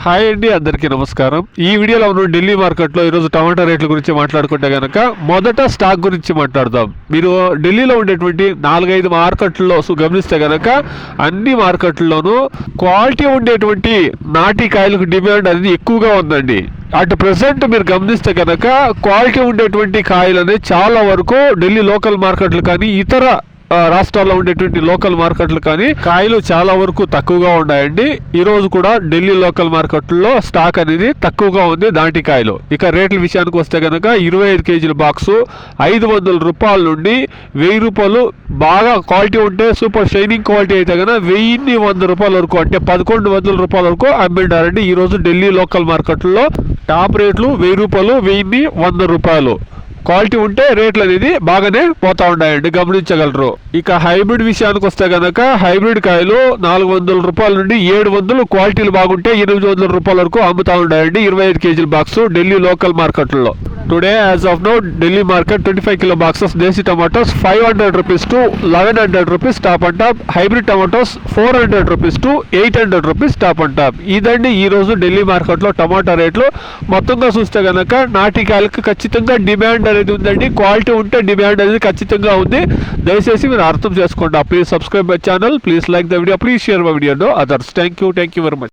Hi అండి, అందరికీ నమస్కారం. ఈ వీడియోలో మనం ఢిల్లీ మార్కెట్లో ఈరోజు టమాటా రేట్ల గురించి మాట్లాడుకుంటే కనుక మొదట స్టాక్ గురించి మాట్లాడదాం. మీరు ఢిల్లీలో ఉండేటువంటి 4-5 మార్కెట్లలో గమనిస్తే కనుక అన్ని మార్కెట్లలోనూ క్వాలిటీ ఉండేటువంటి నాటి కాయలకు డిమాండ్ అనేది ఎక్కువగా ఉందండి. అటు ప్రెసెంట్ మీరు గమనిస్తే కనుక క్వాలిటీ ఉండేటువంటి కాయలు అనేది చాలా వరకు ఢిల్లీ లోకల్ మార్కెట్లు కానీ ఇతర రాష్ట్రాల్లో ఉండేటువంటి లోకల్ మార్కెట్లు కానీ కాయలు చాలా వరకు తక్కువగా ఉన్నాయండి. ఈ రోజు కూడా ఢిల్లీ లోకల్ మార్కెట్లో స్టాక్ అనేది తక్కువగా ఉంది నాటి కాయలు. ఇక రేట్ల విషయానికి వస్తే కనుక 25 కేజీల బాక్సు 500 రూపాయల నుండి 1000 రూపాయలు, బాగా క్వాలిటీ ఉంటే సూపర్ షైనింగ్ క్వాలిటీ అయితే కనుక 1100 రూపాయల వరకు, అంటే 1100 రూపాయల వరకు అమ్మిండారండి. ఈ రోజు ఢిల్లీ లోకల్ మార్కెట్లో టాప్ రేట్లు 1000 రూపాయలు, 1100 రూపాయలు. క్వాలిటీ ఉంటే రేట్లు అనేది బాగానే పోతా ఉన్నాయండి, గమనించగలరు. ఇక హైబ్రిడ్ విషయానికి వస్తే కనుక హైబ్రిడ్ కాయలు 400 రూపాయల నుండి 700, క్వాలిటీలు బాగుంటే 800 రూపాయల వరకు అమ్ముతా ఉన్నాయండి 25 కేజీల బాక్స్ ఢిల్లీ లోకల్ మార్కెట్లో. Today as of now Delhi market 25 kilo boxes desi tomatoes 500 rupees to 1100 rupees top and top. Hybrid tomatoes 400 rupees to 800 rupees top and top. ఇదండి ఈ రోజు ఢిల్లీ మార్కెట్లో టమాటా రేట్లు. మొత్తంగా చూస్తే కనుక నాటికాయలకు ఖచ్చితంగా డిమాండ్ అనేది ఉందండి. క్వాలిటీ ఉంటే డిమాండ్ అనేది ఖచ్చితంగా ఉంది. దయచేసి మీరు అర్థం చేసుకోండి. Please subscribe my channel, please like the video, please share my video to others. Thank you very much.